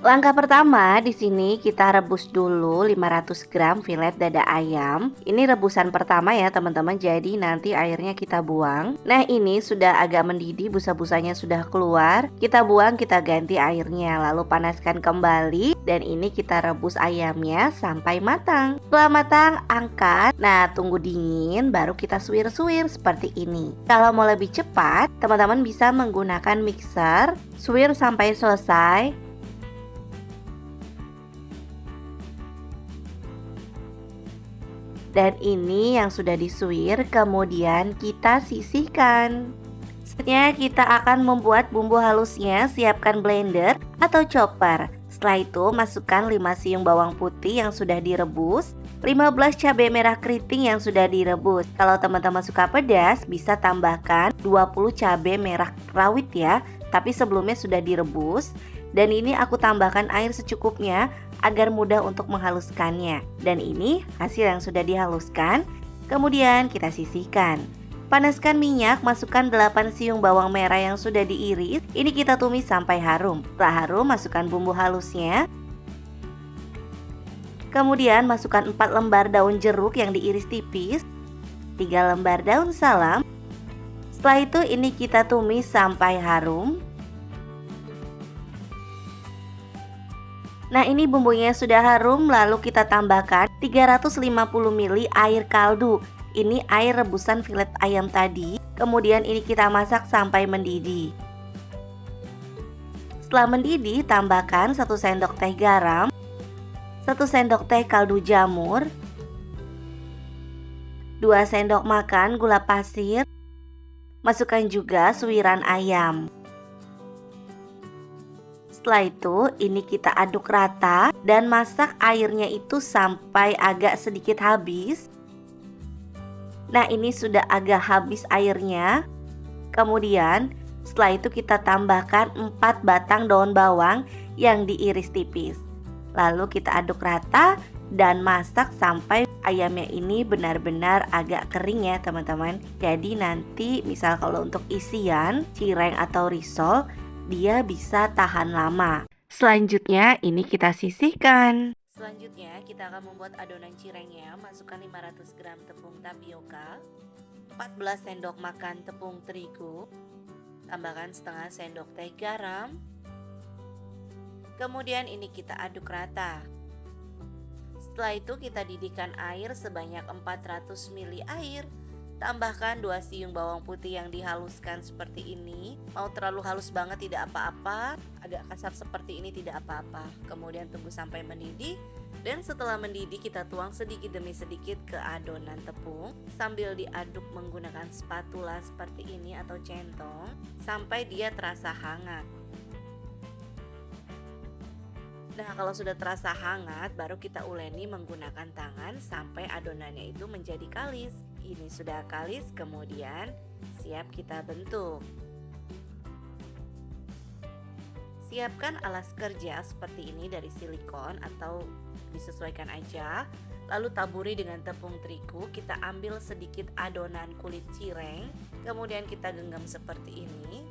Langkah pertama di sini kita rebus dulu 500 gram filet dada ayam. Ini rebusan pertama ya teman-teman, jadi nanti airnya kita buang. Nah ini sudah agak mendidih, busa-busanya sudah keluar. Kita buang, kita ganti airnya, lalu panaskan kembali. Dan ini kita rebus ayamnya sampai matang. Setelah matang, angkat. Nah tunggu dingin, baru kita suwir-suwir seperti ini. Kalau mau lebih cepat, teman-teman bisa menggunakan mixer. Suwir sampai selesai. Dan ini yang sudah disuir, kemudian kita sisihkan. Selanjutnya kita akan membuat bumbu halusnya. Siapkan blender atau chopper. Setelah itu masukkan 5 siung bawang putih yang sudah direbus, 15 cabai merah keriting yang sudah direbus. Kalau teman-teman suka pedas, bisa tambahkan 20 cabai merah rawit ya, tapi sebelumnya sudah direbus. Dan ini aku tambahkan air secukupnya agar mudah untuk menghaluskannya. Dan ini hasil yang sudah dihaluskan. Kemudian kita sisihkan. Panaskan minyak, masukkan 8 siung bawang merah yang sudah diiris. Ini kita tumis sampai harum. Setelah harum, masukkan bumbu halusnya. Kemudian masukkan 4 lembar daun jeruk yang diiris tipis, 3 lembar daun salam. Setelah itu ini kita tumis sampai harum. Nah ini bumbunya sudah harum, lalu kita tambahkan 350 ml air kaldu. Ini air rebusan filet ayam tadi. Kemudian ini kita masak sampai mendidih. Setelah mendidih, tambahkan 1 sendok teh garam, 1 sendok teh kaldu jamur, 2 sendok makan gula pasir. Masukkan juga suiran ayam. Setelah itu ini kita aduk rata dan masak airnya itu sampai agak sedikit habis. Nah ini sudah agak habis airnya. Kemudian setelah itu kita tambahkan 4 batang daun bawang yang diiris tipis. Lalu kita aduk rata dan masak sampai ayamnya ini benar-benar agak kering ya teman-teman. Jadi nanti misal kalau untuk isian, cireng atau risol, dia bisa tahan lama. Selanjutnya ini kita sisihkan. Selanjutnya kita akan membuat adonan cirengnya. Masukkan 500 gram tepung tapioka, 14 sendok makan tepung terigu, tambahkan setengah sendok teh garam. Kemudian ini kita aduk rata. Setelah itu kita didihkan air sebanyak 400 ml air. Tambahkan 2 siung bawang putih yang dihaluskan seperti ini. Mau terlalu halus banget tidak apa-apa, agak kasar seperti ini tidak apa-apa. Kemudian tunggu sampai mendidih. Dan setelah mendidih kita tuang sedikit demi sedikit ke adonan tepung sambil diaduk menggunakan spatula seperti ini atau centong sampai dia terasa hangat. Nah kalau sudah terasa hangat baru kita uleni menggunakan tangan sampai adonannya itu menjadi kalis. Ini sudah kalis, kemudian siap kita bentuk. Siapkan alas kerja seperti ini dari silikon atau disesuaikan aja. Lalu taburi dengan tepung terigu. Kita ambil sedikit adonan kulit cireng, kemudian kita genggam seperti ini.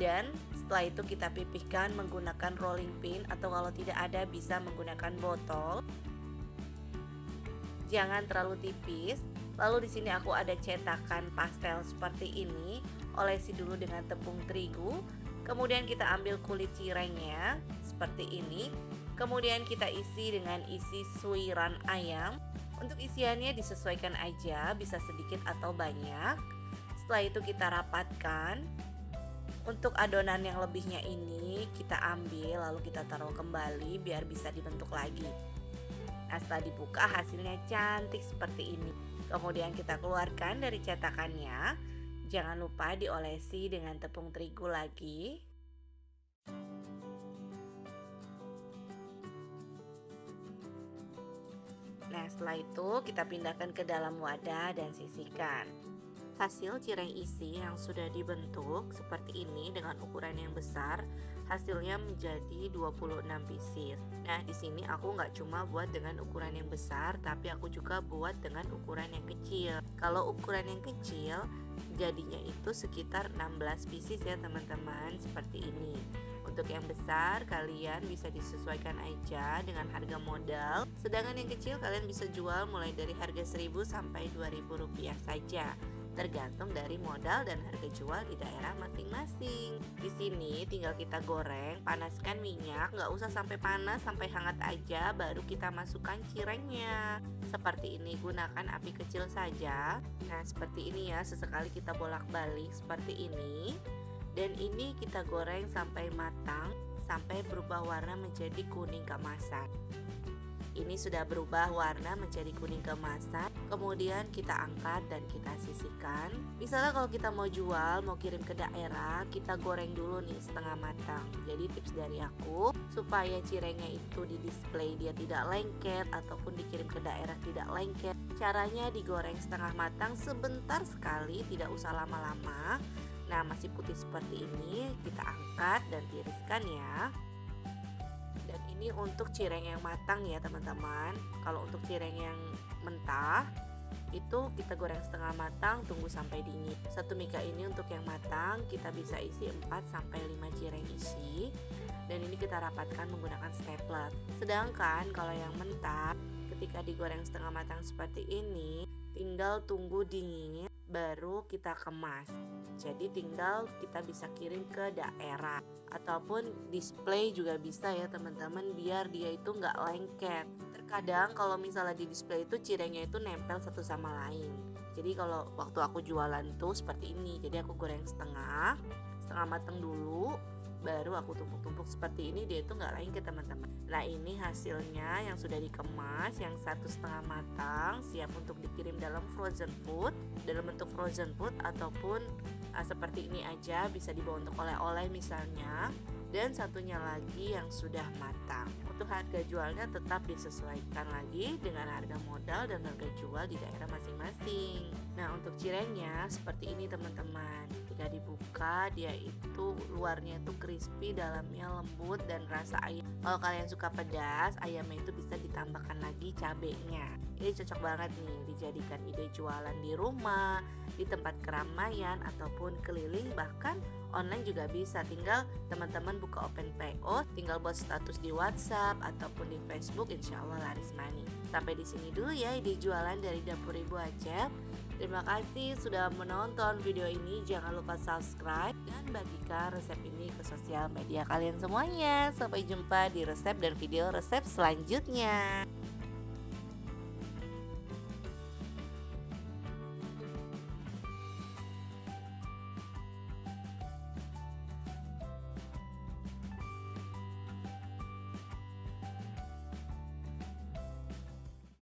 Dan setelah itu kita pipihkan menggunakan rolling pin atau kalau tidak ada bisa menggunakan botol. Jangan terlalu tipis. Lalu di sini aku ada cetakan pastel seperti ini. Olesi dulu dengan tepung terigu. Kemudian kita ambil kulit cirengnya seperti ini. Kemudian kita isi dengan isi suiran ayam. Untuk isiannya disesuaikan aja, bisa sedikit atau banyak. Setelah itu kita rapatkan. Untuk adonan yang lebihnya ini kita ambil lalu kita taruh kembali biar bisa dibentuk lagi. Nah, setelah dibuka hasilnya cantik seperti ini. Kemudian kita keluarkan dari cetakannya. Jangan lupa diolesi dengan tepung terigu lagi. Nah, setelah itu kita pindahkan ke dalam wadah dan sisihkan. Hasil cireng isi yang sudah dibentuk seperti ini dengan ukuran yang besar, hasilnya menjadi 26 pieces. Nah, di sini aku nggak cuma buat dengan ukuran yang besar, tapi aku juga buat dengan ukuran yang kecil. Kalau ukuran yang kecil, jadinya itu sekitar 16 pieces ya teman-teman, seperti ini. Untuk yang besar kalian bisa disesuaikan aja dengan harga modal, sedangkan yang kecil kalian bisa jual mulai dari harga 1.000 sampai 2.000 rupiah saja, tergantung dari modal dan harga jual di daerah masing-masing. Di sini tinggal kita goreng, panaskan minyak, nggak usah sampai panas, sampai hangat aja, baru kita masukkan cirengnya. Seperti ini, gunakan api kecil saja. Nah, seperti ini ya, sesekali kita bolak-balik seperti ini. Dan ini kita goreng sampai matang, sampai berubah warna menjadi kuning keemasan. Ini sudah berubah warna menjadi kuning keemasan. Kemudian kita angkat dan kita sisihkan. Misalnya kalau kita mau jual, mau kirim ke daerah, kita goreng dulu nih setengah matang. Jadi tips dari aku, supaya cirengnya itu di display dia tidak lengket ataupun dikirim ke daerah tidak lengket, caranya digoreng setengah matang sebentar sekali, tidak usah lama-lama. Nah, masih putih seperti ini, kita angkat dan tiriskan ya. Dan ini untuk cireng yang matang ya teman-teman. Kalau untuk cireng yang mentah itu kita goreng setengah matang, tunggu sampai dingin. Satu mika ini untuk yang matang kita bisa isi 4-5 cireng isi. Dan ini kita rapatkan menggunakan stapler. Sedangkan kalau yang mentah ketika digoreng setengah matang seperti ini, tinggal tunggu dingin baru kita kemas. Jadi tinggal kita bisa kirim ke daerah ataupun display juga bisa ya teman-teman, biar dia itu nggak lengket. Terkadang kalau misalnya di display itu cirengnya itu nempel satu sama lain. Jadi kalau waktu aku jualan tuh seperti ini, jadi aku goreng setengah matang dulu, baru aku tumpuk-tumpuk seperti ini, dia itu nggak lengket teman-teman. Nah, ini hasilnya yang sudah dikemas, yang 1,5 matang, siap untuk dikirim dalam frozen food, dalam bentuk frozen food ataupun seperti ini aja, bisa dibawa untuk oleh-oleh misalnya. Dan satunya lagi yang sudah matang. Untuk harga jualnya tetap disesuaikan lagi dengan harga modal dan harga jual di daerah masing-masing. Nah, untuk cirengnya seperti ini teman-teman. Ketika dibuka dia itu luarnya itu crispy, dalamnya lembut dan rasa ayam. Kalau kalian suka pedas, ayamnya itu bisa ditambahkan lagi cabenya. Ini cocok banget nih dijadikan ide jualan di rumah, di tempat keramaian ataupun keliling, bahkan online juga bisa. Tinggal teman-teman buka open PO, tinggal buat status di WhatsApp ataupun di Facebook, insya Allah laris manis. Sampai di sini dulu ya ide jualan dari Dapur Ibu Acep. Terima kasih sudah menonton video ini. Jangan lupa subscribe dan bagikan resep ini ke sosial media kalian semuanya. Sampai jumpa di resep dan video resep selanjutnya.